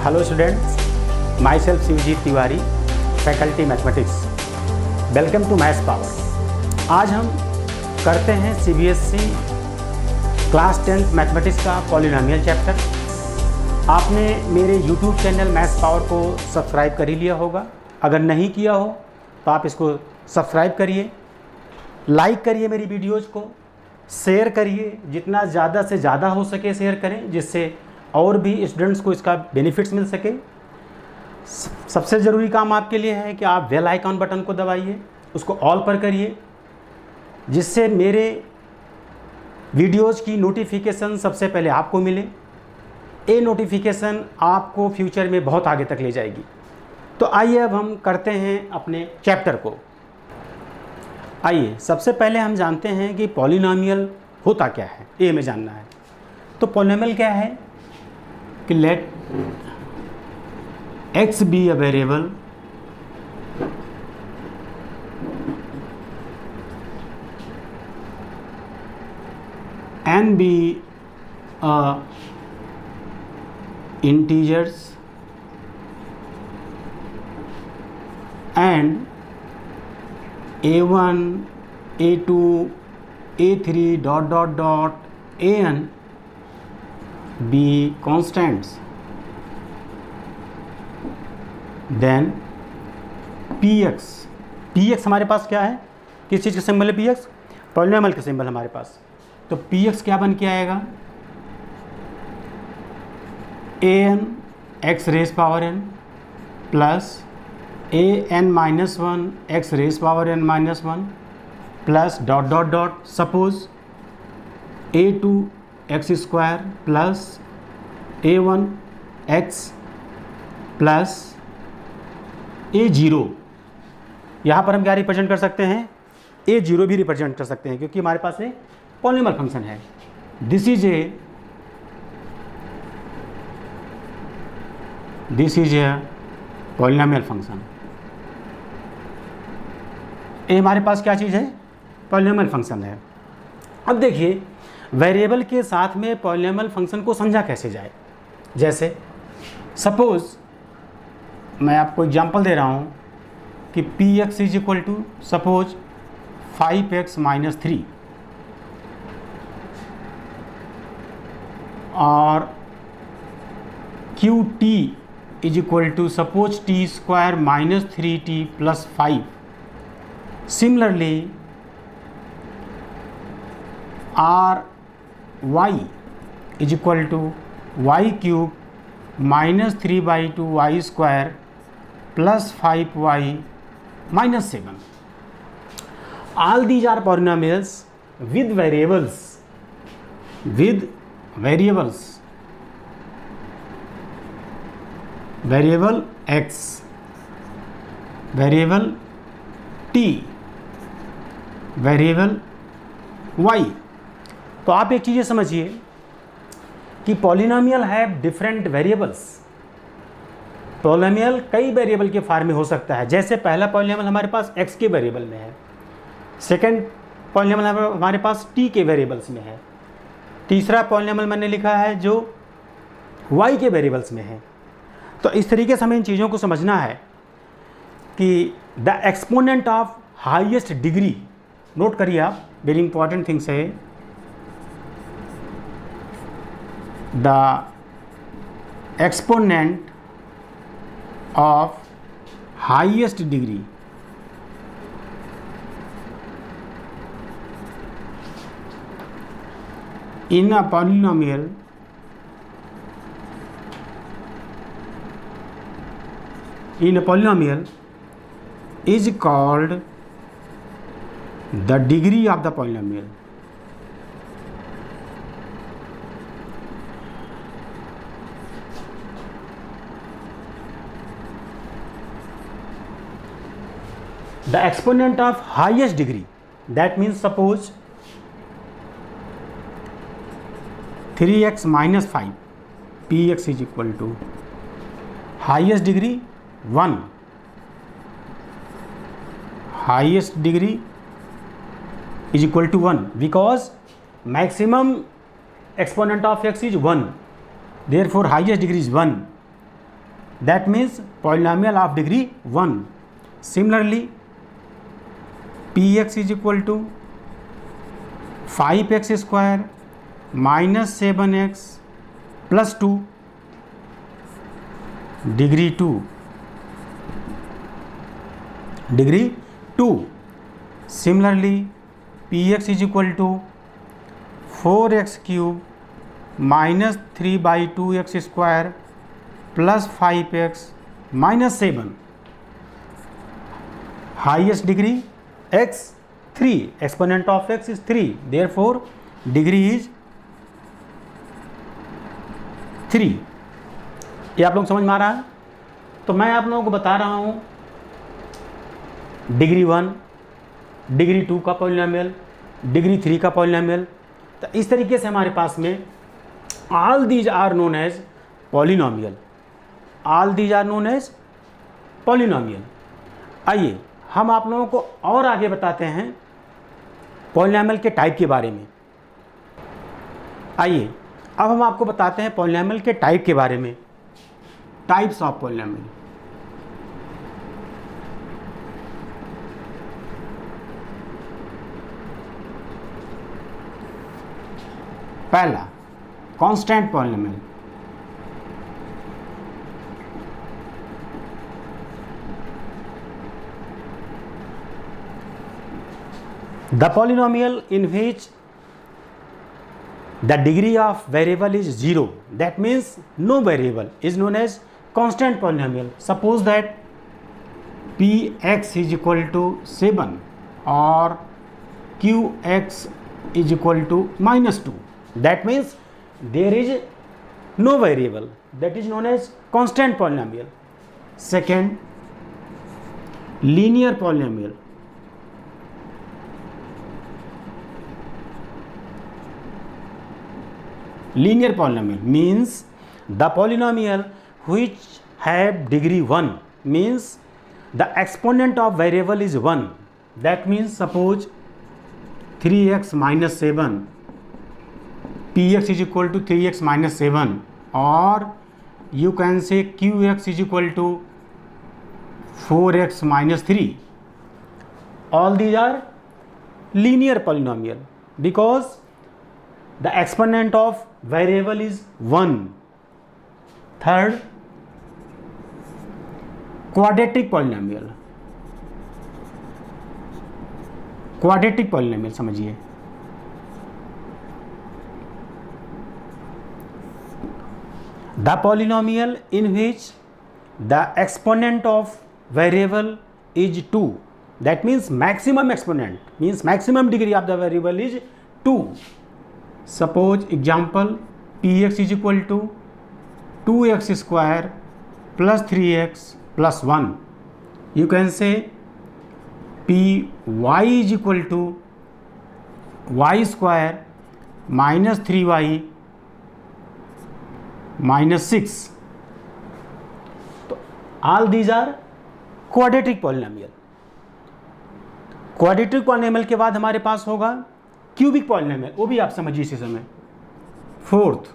Hello students, myself Shivjeet Tiwari, faculty mathematics. Welcome to maths power. आज हम करते हैं सीबीएसई क्लास 10 मैथमेटिक्स का पॉलिनोमियल चैप्टर। आपने मेरे यूट्यूब चैनल मैथ्स पावर को सब्सक्राइब कर ही लिया होगा। अगर नहीं किया हो तो आप इसको सब्सक्राइब करिए, लाइक करिए, मेरी वीडियोज़ को शेयर करिए, जितना ज़्यादा से ज़्यादा हो सके शेयर करें, जिससे और भी स्टूडेंट्स को इसका बेनिफिट्स मिल सके। सबसे ज़रूरी काम आपके लिए है कि आप बेल आइकॉन बटन को दबाइए, उसको ऑल पर करिए, जिससे मेरे वीडियोज़ की नोटिफिकेशन सबसे पहले आपको मिले। ये नोटिफिकेशन आपको फ्यूचर में बहुत आगे तक ले जाएगी। तो आइए अब हम करते हैं अपने चैप्टर को। आइए सबसे पहले हम जानते हैं कि पॉलिनोमियल होता क्या है, ये हमें जानना है। तो पॉलिनोमियल क्या है कि let x be a variable n be a integers and a1 a2 a3 dot dot dot an be constants, then px हमारे पास क्या है, किस चीज़ का सिंबल है px? पॉलिनोमियल का सिंबल हमारे पास। तो px क्या बन के आएगा? an x raise power n plus an minus 1 x raise power n minus 1 plus dot dot dot suppose a2 x square plus a1 x plus a0। यहाँ पर हम क्या रिप्रेजेंट कर सकते हैं? a0 भी रिप्रेजेंट कर सकते हैं, क्योंकि हमारे पास में पॉलिनोमियल फंक्शन है। This is a polynomial function. ये हमारे पास क्या चीज़ है? पॉलिनोमियल फंक्शन है। अब देखिए, वेरिएबल के साथ में पॉलिनोमियल फंक्शन को समझा कैसे जाए। जैसे सपोज मैं आपको एग्जांपल दे रहा हूँ कि px is equal to suppose 5x minus 3 और qt is equal to suppose t square minus 3t plus 5। Similarly y is equal to y cube minus 3/2 y square plus 5y minus 7। All these are polynomials with variables variable x, variable t, variable y। तो आप एक चीज़ समझिए कि polynomial है different variables. Polynomial कई variable के form में हो सकता है। जैसे पहला पॉलिनोमियल हमारे पास x के वेरिएबल में है, सेकंड पॉलिनोमियल हमारे पास t के वेरिएबल्स में है, तीसरा पॉलिनोमियल मैंने लिखा है जो y के वेरिएबल्स में है। तो इस तरीके से हमें इन चीज़ों को समझना है कि the exponent of highest degree, note करिए आप, वेरी इंपॉर्टेंट थिंग्स है। The exponent of highest degree in a polynomial is called the degree of the polynomial. The exponent of highest degree, that means suppose 3x minus 5, px is equal to highest degree 1, highest degree is equal to 1 because maximum exponent of x is 1, therefore highest degree is 1. that means polynomial of degree 1. Similarly, px is equal to 5x square minus 7x plus 2 degree 2. Similarly, px is equal to 4x cube minus 3 by 2x square plus 5x minus 7. Highest degree x 3, exponent of x is 3, therefore degree is 3. ये आप लोग समझ में आ रहा है? तो मैं आप लोगों को बता रहा हूँ डिग्री 1, डिग्री 2 का पॉलिनोमियल, डिग्री 3 का पॉलिनोमियल. तो इस तरीके से हमारे पास में all these are known as polynomial. All these are known as polynomial. आइए हम आप लोगों को और आगे बताते हैं पॉलिनोमियल के टाइप के बारे में. आइए अब हम आपको बताते हैं पॉलिनोमियल के टाइप के बारे में. Types of polynomial. पहला constant polynomial. The polynomial in which the degree of variable is 0, that means no variable, is known as constant polynomial. Suppose that px is equal to 7 or qx is equal to minus 2. That means there is no variable, that is known as constant polynomial. Second, linear polynomial. Linear polynomial means the polynomial which have degree 1, means the exponent of variable is 1. That means suppose 3x minus 7, px is equal to 3x minus 7, or you can say qx is equal to 4x minus 3. All these are linear polynomial because the exponent of variable is 1. Third, quadratic polynomial. Quadratic polynomial समझिए. The polynomial in which the exponent of variable is 2. That means maximum exponent, means maximum degree of the variable is 2. Suppose example px is equal to 2x square plus 3x plus 1. You can say py is equal to y square minus 3y minus 6. So all these are quadratic polynomial. Quadratic polynomial के बाद हमारे पास होगा cubic polynomial. वो भी आप समझिए इसी समय. Fourth,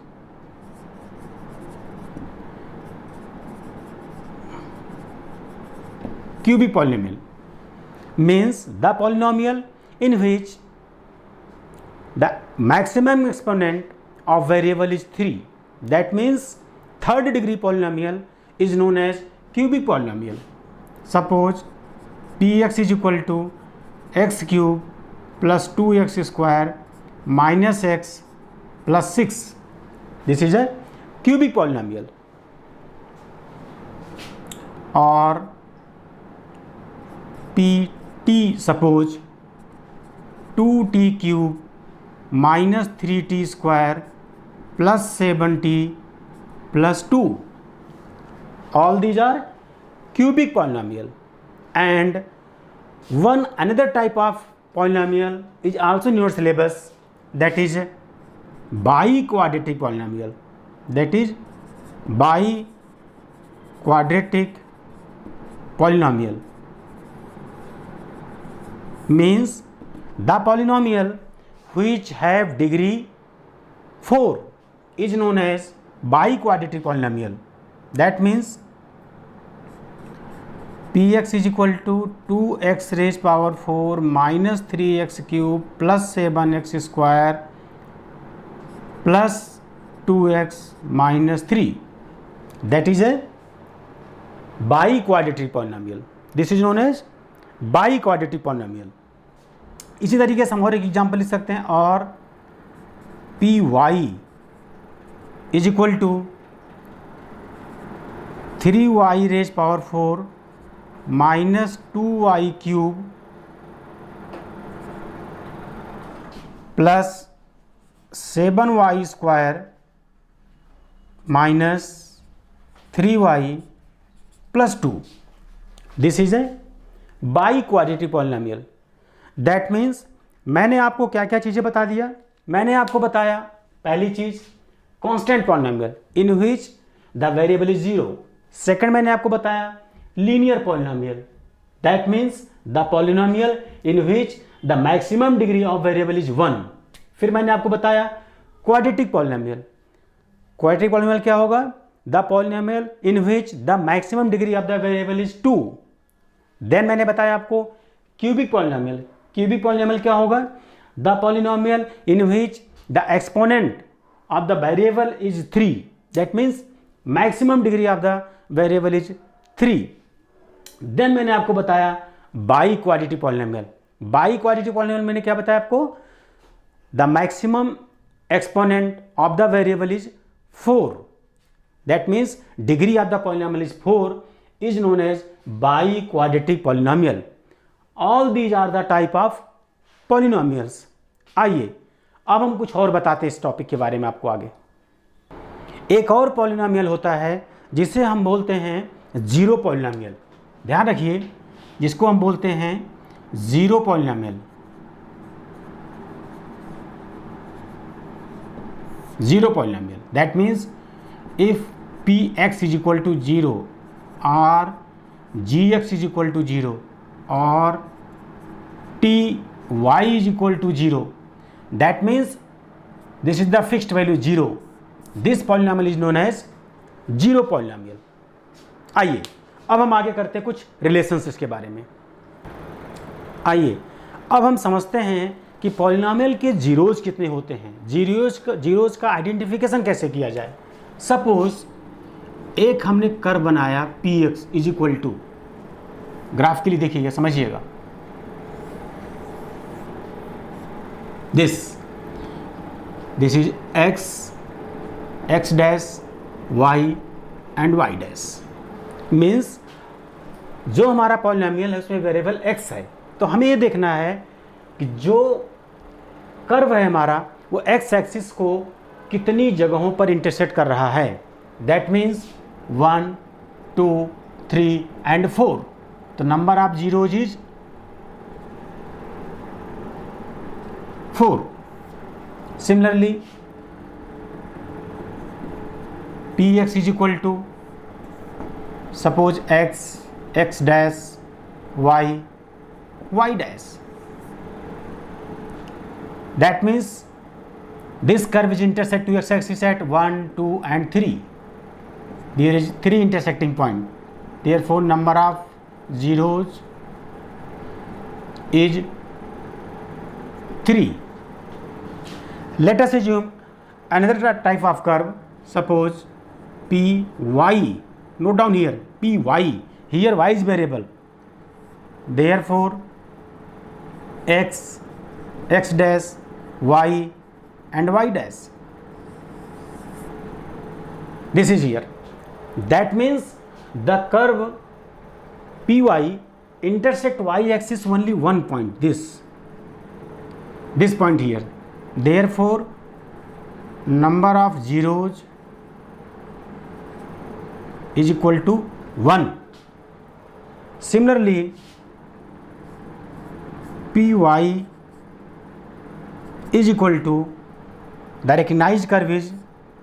cubic polynomial means the polynomial in which the maximum exponent of variable is 3. That means third degree polynomial is known as cubic polynomial. Suppose px is equal to x cube plus 2x square minus x plus 6. This is a cubic polynomial. Or pt, suppose 2t cube minus 3t square plus 7t plus 2. All these are cubic polynomial. And one another type of polynomial is also in your syllabus, that is biquadratic polynomial. That is biquadratic polynomial means the polynomial which have degree 4 is known as biquadratic polynomial. That means px is equal to 2x raise power 4 minus 3x cube plus 7x square plus 2x minus 3, that is a biquadratic polynomial. This is known as biquadratic polynomial. इसी तरीके से हम और एक example लिख सकते हैं, और p y is equal to 3y raise power 4 minus 2y cube plus 7y square minus 3y plus 2। This is a biquadratic polynomial. That means मैंने आपको क्या क्या चीज़ें बता दिया। मैंने आपको बताया पहली चीज़ constant polynomial in which the variable is 0। Second मैंने आपको बताया linear polynomial, that means the polynomial in which the maximum degree of variable is 1। फिर मैंने आपको बताया क्वाड्रेटिक पॉलिनोमियल। क्वाड्रेटिक पॉलिनोमियल क्या होगा? The polynomial in which the maximum degree of the variable is 2। Then मैंने बताया आपको क्यूबिक पॉलिनोमियल। क्यूबिक पॉलिनोमियल क्या होगा? The polynomial in which the exponent of the variable is 3, that means maximum degree of the variable is 3। Then मैंने आपको बताया biquadratic polynomial. Biquadratic polynomial मैंने क्या बताया आपको? The maximum exponent of the variable is 4, that means degree of the polynomial is 4 is known as biquadratic polynomial. All these are the type of polynomials. आइए अब हम कुछ और बताते हैं इस टॉपिक के बारे में आपको आगे। एक और पॉलिनोमियल होता है जिसे हम बोलते हैं जीरो पॉलिनोमियल। ध्यान रखिए, जिसको हम बोलते हैं zero polynomial. Zero polynomial that means if px is equal to 0 or gx is equal to 0 or ty is equal to 0, that means this is the fixed value 0. This polynomial is known as zero polynomial. आइए अब हम आगे करते हैं कुछ relations इसके बारे में। आइए अब हम समझते हैं कि पॉलिनोमियल के जीरोज कितने होते हैं, जीरोज का आइडेंटिफिकेशन कैसे किया जाए। सपोज एक हमने कर्व बनाया px is equal to, graph के लिए देखिएगा समझिएगा, this is x dash y and y dash. Means जो हमारा पॉलिनोमियल है उसमें वेरिएबल x है, तो हमें ये देखना है कि जो कर्व है हमारा वो x एक्सिस को कितनी जगहों पर इंटरसेक्ट कर रहा है। That means 1, 2, 3 and 4. तो number of zeros is 4. Similarly px is equal to suppose x dash y dash. That means this curve is intersect to x-axis at 1, 2 and 3. There is 3 intersecting point. Therefore, number of zeros is 3. Let us assume another type of curve. Suppose py. Note down here py. Here y is variable. Therefore, x dash, y and y dash. This is here. That means the curve py intersect y axis only one point, this point here. Therefore, number of zeros is equal to 1. Similarly, py is equal to, the recognized curve is,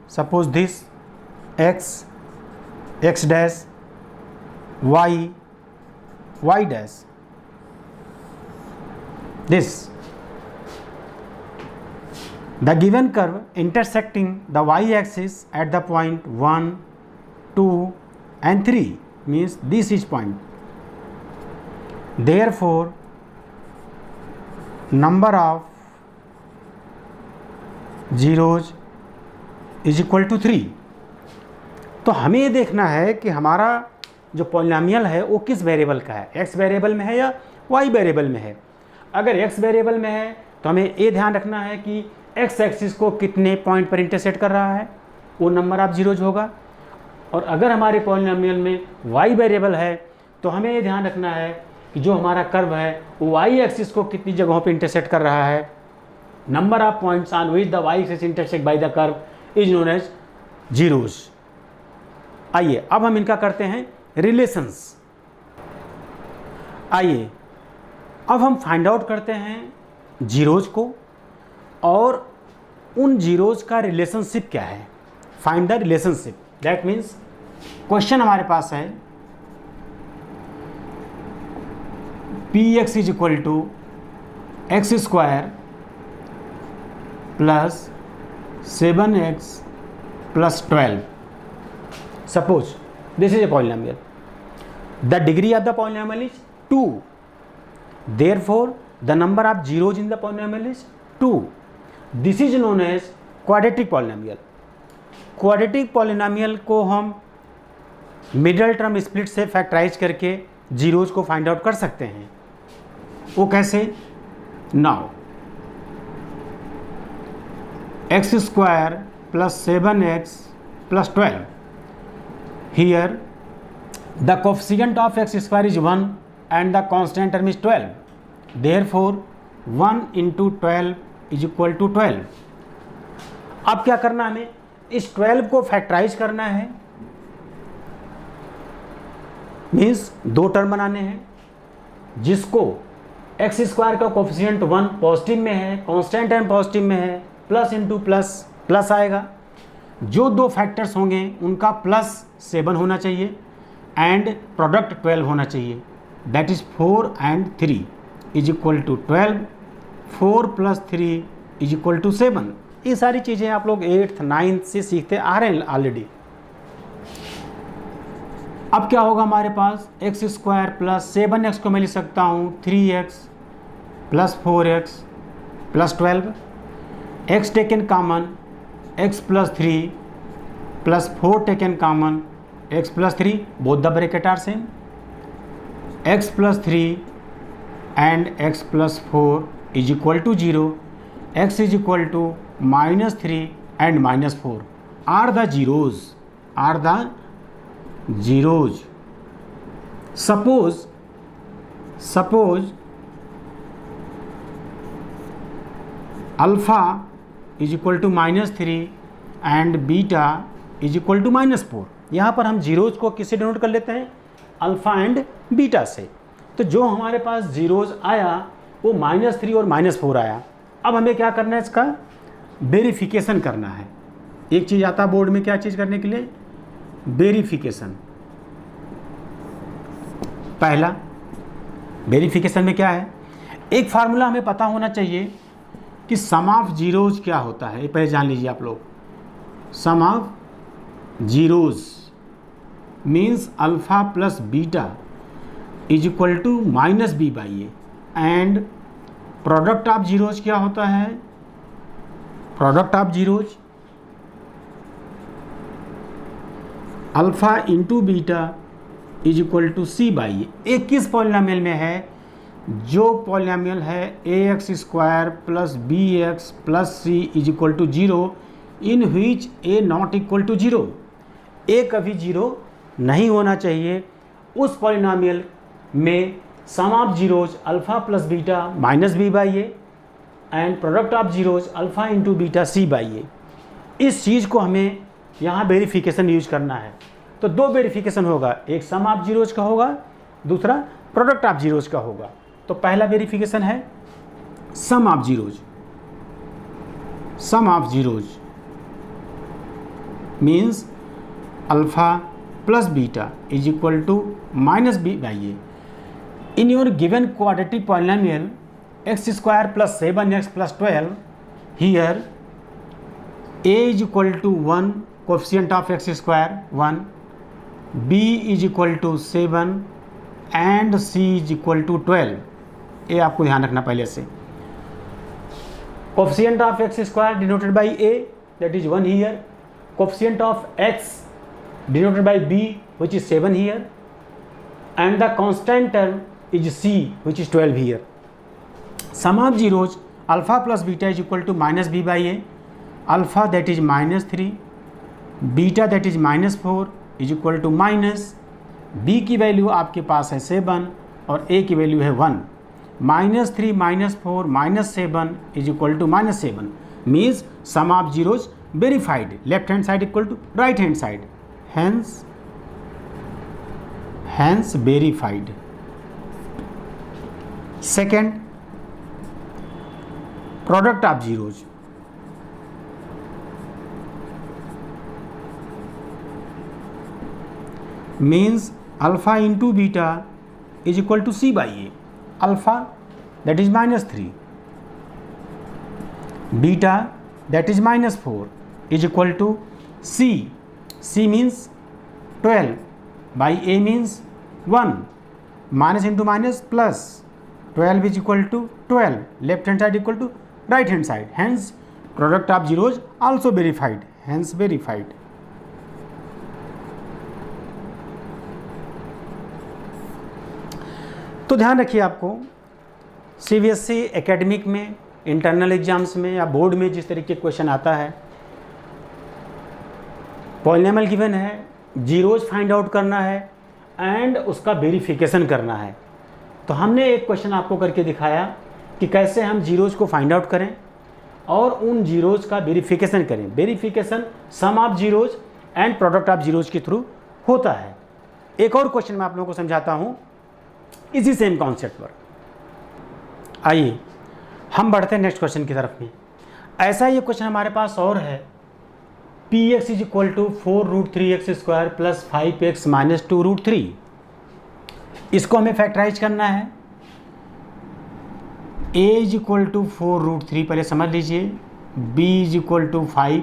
suppose this x dash, y dash. This, the given curve intersecting the y axis at the point 1, 2 and 3 means this is point. therefore number of zeros is equal to 3। तो हमें ये देखना है कि हमारा जो polynomial है वो किस वेरिएबल का है, x वेरिएबल में है या y वेरिएबल में है। अगर x वेरिएबल में है तो हमें ये ध्यान रखना है कि x एक्सिस को कितने पॉइंट पर इंटरसेक्ट कर रहा है, वो नंबर ऑफ जीरोज होगा। और अगर हमारे पॉलिनोमियल में y वेरिएबल है तो हमें ये ध्यान रखना है कि जो हमारा कर्व है वो y एक्सिस को कितनी जगहों पे इंटरसेक्ट कर रहा है। Number of points on which the y axis intersect by the curve is known as zeros. आइए अब हम इनका करते हैं रिलेशंस। आइए अब हम फाइंड आउट करते हैं जीरोज को और उन जीरोज का रिलेशनशिप क्या है। Find the relationship, that means question हमारे पास है px is equal to x square plus 7x plus 12। Suppose this is a polynomial, the degree of the polynomial is 2, therefore the number of zeros in the polynomial is 2। This is known as quadratic polynomial. Quadratic polynomial को हम middle term split से factorise करके zeros को find out कर सकते हैं। वो कैसे? Now x square plus 7x plus 12, here the coefficient of x square is 1 and the constant term is 12, therefore 1 into 12 is equal to 12। अब क्या करना, हमें इस 12 को फैक्टराइज करना है, मीन्स दो टर्म बनाने हैं जिसको एक्स स्क्वायर का कोफिशिएंट 1 पॉजिटिव में है, कांस्टेंट टर्म पॉजिटिव में है, प्लस इंटू प्लस प्लस आएगा। जो दो फैक्टर्स होंगे उनका प्लस 7 होना चाहिए एंड प्रोडक्ट 12 होना चाहिए, that is 4 and 3 is equal to 12। 4 plus 3 is equal to 7। ये सारी चीज़ें आप लोग 8th 9th से सीखते आ रहे हैं ऑलरेडी। अब क्या होगा हमारे पास, एक्स स्क्वायर प्लस 7x को मैं लिख सकता हूँ 3x plus 4x plus 12। x taken common x plus 3 plus 4 taken common x plus 3, both the bracket are same. x plus 3 and x plus 4 is equal to 0। x is equal to -3 and -4 are the zeros, are the zeros. Suppose alpha is equal to -3 and beta is equal to -4। यहाँ पर हम zeros को किससे denote कर लेते हैं, alpha and beta से। तो जो हमारे पास जीरोज आया वो -3 और -4 आया। अब हमें क्या करना है, इसका वेरिफिकेशन करना है। एक चीज़ आता है बोर्ड में, क्या चीज़ करने के लिए, वेरिफिकेशन। पहला वेरिफिकेशन में क्या है, एक फार्मूला हमें पता होना चाहिए कि सम ऑफ जीरोज क्या होता है। ये पहले जान लीजिए आप लोग। Sum of zeros means alpha plus beta is equal to -b/a and product of zeros क्या होता है, product of zeros alpha into beta is equal to c/a। एक किस पॉलिनोमियल में है, जो पॉलिनोमियल है ax square plus bx plus c is equal to 0 in which a not equal to 0। a कभी 0 नहीं होना चाहिए। उस पॉलिनोमियल में sum of zeros alpha plus beta -b/a and product of zeros alpha into beta c/a। इस चीज़ को हमें यहाँ वेरिफिकेशन यूज करना है। तो दो वेरिफिकेशन होगा, एक सम ऑफ जीरोज का होगा, दूसरा प्रोडक्ट ऑफ जीरोज का होगा। तो पहला वेरिफिकेशन है sum of zeros. Sum of zeros means alpha plus beta is equal to -b/a। In your given quadratic polynomial x square plus 7x plus 12, here a is equal to 1, coefficient of x square 1, b is equal to 7 and c is equal to 12, ये आपको ध्यान रखना पहले से। Coefficient of x square denoted by a, that is 1 here. Coefficient of x denoted by b which is 7 here, and the constant term is c which is 12 here. Sum of zeros alpha plus beta is equal to minus b by a, alpha that is -3, beta that is -4 is equal to minus, b की value आपके पास है 7 और ए की value है 1, -3 -4 -7 is equal to -7 means sum of zeros verified, left hand side equal to right hand side, hence verified। Second, product of zeros, means alpha into beta is equal to c by a, alpha that is -3, beta that is -4 is equal to c, c means 12 by a means 1, minus into minus plus, 12 is equal to 12, left hand side equal to right hand side, hence product of zeros also verified, hence verified। तो ध्यान रखिए, आपको CBSE academic में, internal exams में या board में जिस तरीके क्वेश्चन आता है, पॉलिनोमियल गिवन है, जीरोज फाइंड आउट करना है एंड उसका वेरिफिकेशन करना है। तो हमने एक क्वेश्चन आपको करके दिखाया कि कैसे हम जीरोज को फाइंड आउट करें और उन जीरोज का वेरिफिकेशन करें। Verification sum of zeros and product of zeros के थ्रू होता है। एक और क्वेश्चन मैं आप लोगों को समझाता हूँ इसी सेम कॉन्सेप्ट पर। आइए हम बढ़ते हैं नेक्स्ट क्वेश्चन की तरफ में। ऐसा ये क्वेश्चन हमारे पास और है, p x is equal to 4√3x² plus 5x minus 2√3। इसको हमें फैक्टराइज करना है। a इज इक्वल टू 4√3 पहले समझ लीजिए, b is equal to 5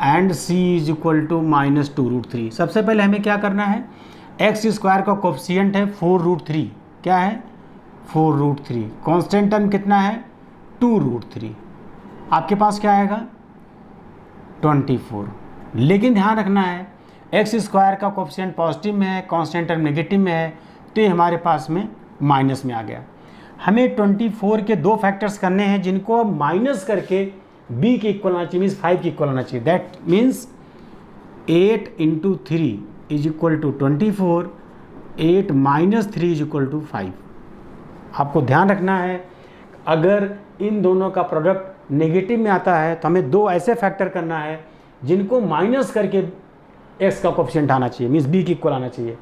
and c is equal to minus 2√3। सबसे पहले हमें क्या करना है, x² का कोफिशिएंट है 4√3, क्या है 4√3, कांस्टेंट टर्म कितना है 2√3, आपके पास क्या आएगा 24। लेकिन ध्यान रखना है x² का कोफिशिएंट पॉजिटिव में है, कांस्टेंट टर्म नेगेटिव में है, तो ये हमारे पास में माइनस में आ गया। हमें 24 के दो फैक्टर्स करने हैं जिनको माइनस करके b के इक्वल आना चाहिए, मीन्स 5 के इक्वल आना चाहिए। That means 8 × 3 is equal to 24, 8 - 3 is equal to 5। आपको ध्यान रखना है, अगर इन दोनों का प्रोडक्ट नेगेटिव में आता है तो हमें दो ऐसे फैक्टर करना है जिनको माइनस करके x का कोफिशिएंट आना चाहिए, मीन्स b के इक्वल आना चाहिए।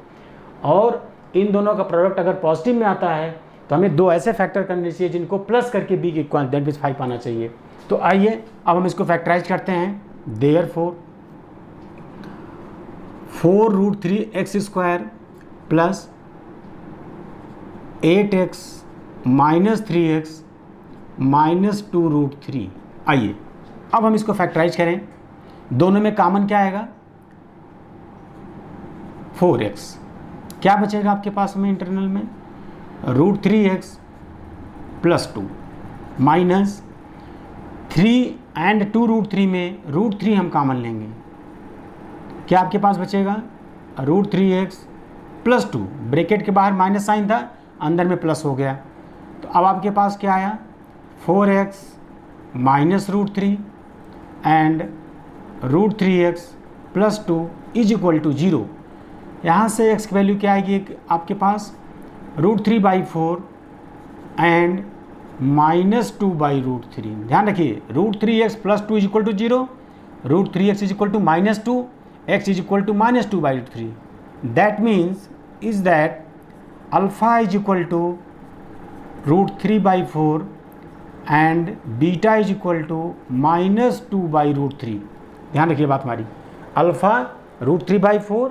और इन दोनों का प्रोडक्ट अगर पॉजिटिव में आता है तो हमें दो ऐसे फैक्टर करने चाहिए जिनको प्लस करके b के इक्वल दैट मीन्स 5 आना चाहिए। तो आइए अब हम इसको फैक्टराइज करते हैं। Therefore 4√3x² plus 8x minus 3x minus 2√3। आइए अब हम इसको फैक्टराइज करें। दोनों में कॉमन क्या आएगा 4x, क्या बचेगा आपके पास में इंटरनल में √3x प्लस 2 माइनस 3 एंड 2√3 में √3 हम कॉमन लेंगे, क्या आपके पास बचेगा √3x प्लस 2, ब्रैकेट के बाहर माइनस साइन था, अंदर में प्लस हो गया। तो अब आपके पास क्या आया 4x minus √3 and √3x plus 2 is equal to 0। यहाँ से x की वैल्यू क्या आएगी आपके पास √3/4 एंड माइनस 2/√3। ध्यान रखिए √3x plus 2 is equal to 0, √3x is equal to -2, x is equal to -2/3। That means is that alpha is equal to √3/4 and beta is equal to -2/√3। ध्यान रखिए बात हमारी, alpha √3/4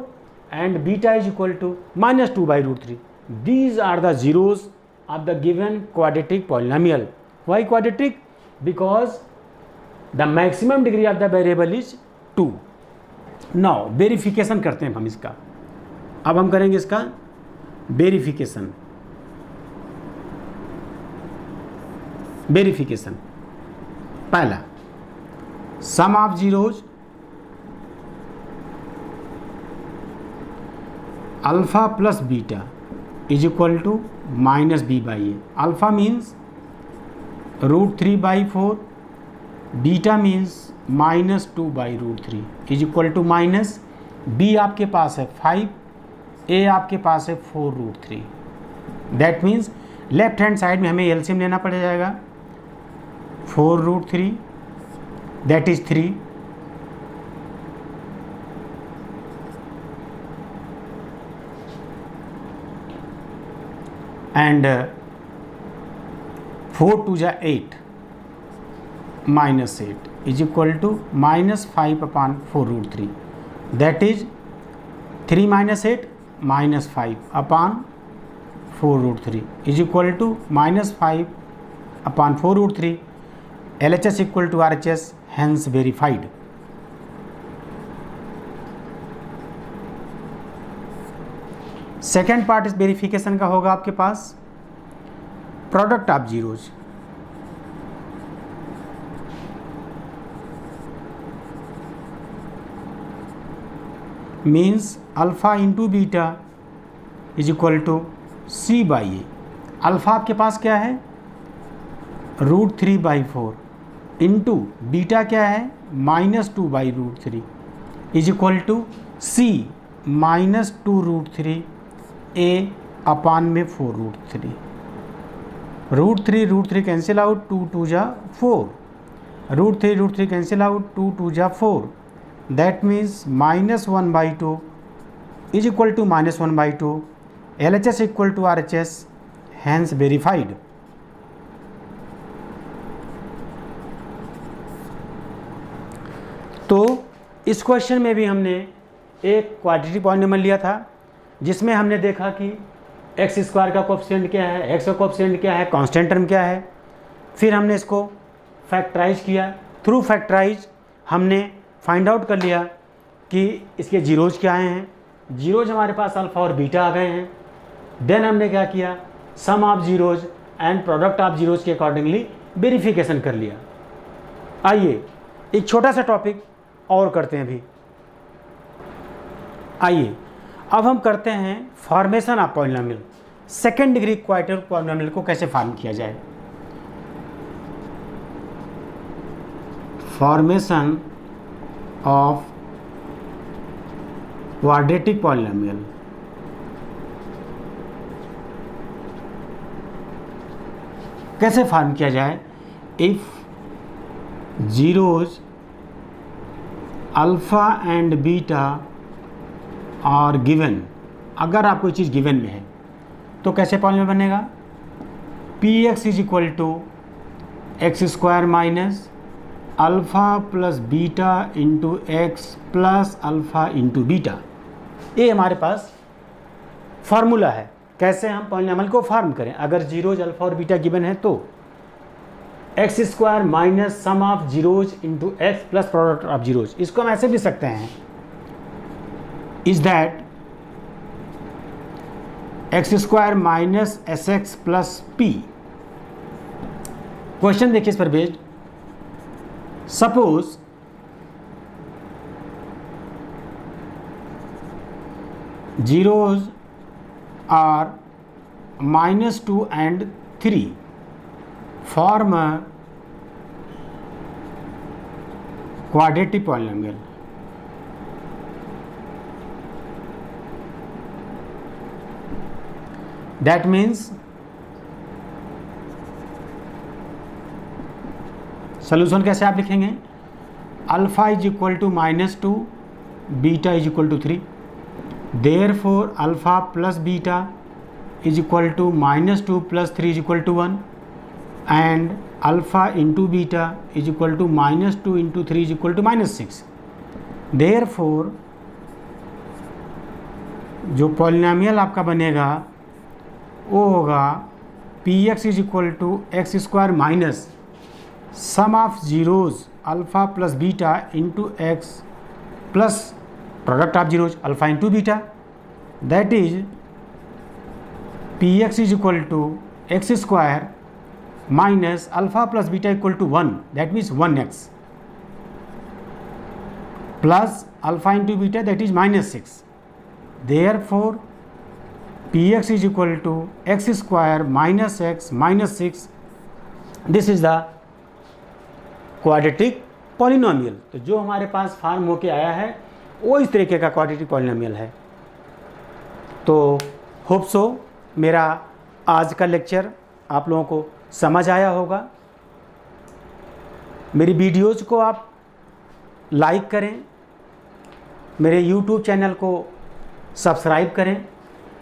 and beta is equal to -2/√3। These are the zeros of the given quadratic polynomial. Why quadratic? Because the maximum degree of the variable is 2. Now verification करते हैं हम इसका। अब हम करेंगे इसका वेरिफिकेशन पहला sum of zeros alpha plus beta is equal to minus b by a. Alpha means √3/4, beta means -2/√3 is equal to minus b आपके पास है 5, ए आपके पास है 4√3। That means left hand side में हमें एलसीएम लेना पड़ जाएगा। 4√3 दैट इज 3, and 4 2 जा 8 -8 is equal to -5/4√3 that is 3 - 8 -5/4√3 is equal to -5/4√3। LHS equal to RHS, hence verified। Second part इस वेरिफिकेशन का होगा आपके पास product of zeros. Means alpha into beta is equal to C by a. Alpha आपके पास क्या है √3/4 into beta क्या है -2/√3 is equal to C -2√3 A upon में 4√3। √3 कैंसिल आउट, 2 2 जा 4, √3 कैंसिल आउट, 2 2 जा 4। That means -1/2 is equal to -1/2। LHS equal to RHS, hence verified. तो इस क्वेश्चन में भी हमने एक क्वाड्रेटिक पॉलिनोमियल लिया था जिसमें हमने देखा कि x² का कोएफिशिएंट क्या है, x का कोएफिशिएंट क्या है, कांस्टेंट टर्म क्या है। फिर हमने इसको फैक्टराइज किया। थ्रू फैक्टराइज हमने फाइंड आउट कर लिया कि इसके जीरोज क्या आए हैं। जीरोज हमारे पास अल्फ़ा और बीटा आ गए हैं। देन हमने क्या किया, sum of zeros and product of zeros के अकॉर्डिंगली वेरिफिकेशन कर लिया। आइए एक छोटा सा टॉपिक और करते हैं अभी। आइए अब हम करते हैं formation of polynomial. Second degree quadratic polynomial को कैसे फॉर्म किया जाए। Formation of quadratic polynomial. कैसे फॉर्म किया जाए। If zeros alpha and beta और गिवन, अगर आप कोई चीज़ गिवन में है तो कैसे पॉलिनोमियल बनेगा। Px is equal to x² minus alpha plus beta into x plus alpha into beta. ये हमारे पास फार्मूला है कैसे हम पॉलिनोमियल को फॉर्म करें। अगर जीरोज अल्फ़ा और बीटा गिवन है तो x² minus sum of zeros into x plus product of zeros. इसको हम ऐसे भी सकते हैं, is that x² minus SX plus P। Question देखिए इस पर based. Suppose zeros are -2 and 3 form a quadratic polynomial। That means solution कैसे आप लिखेंगे। Alpha is equal to -2, beta is equal to 3। Therefore alpha plus beta is equal to -2 plus 3 is equal to 1 and alpha into beta is equal to -2 into 3 is equal to -6। Therefore जो polynomial आपका बनेगा वो होगा Px is equal to x² minus sum of zeros alpha plus beta into x plus product of zeros alpha into beta. That is P x is equal to x square minus alpha plus beta equal to 1, that means 1x plus alpha into beta that is -6. Therefore px is equal to x square minus x minus 6. This is the quadratic polynomial. तो जो हमारे पास form होके आया है वो इस तरीके का क्वाड्रेटिक पॉलिनोमियल है. तो होप सो मेरा आज का लेक्चर आप लोगों को समझ आया होगा. मेरी वीडियोज़ को आप लाइक करें, मेरे YouTube चैनल को सब्सक्राइब करें.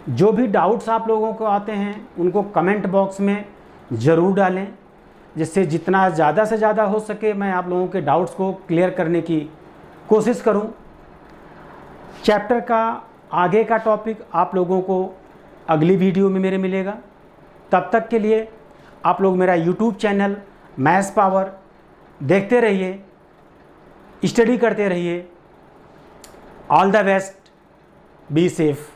जो भी डाउट्स आप लोगों को आते हैं उनको कमेंट बॉक्स में ज़रूर डालें, जिससे जितना ज़्यादा से ज़्यादा हो सके मैं आप लोगों के डाउट्स को क्लियर करने की कोशिश करूं. चैप्टर का आगे का टॉपिक आप लोगों को अगली वीडियो में मेरे मिलेगा. तब तक के लिए आप लोग मेरा YouTube चैनल मैथ्स पावर देखते रहिए, स्टडी करते रहिए. All the best, be safe.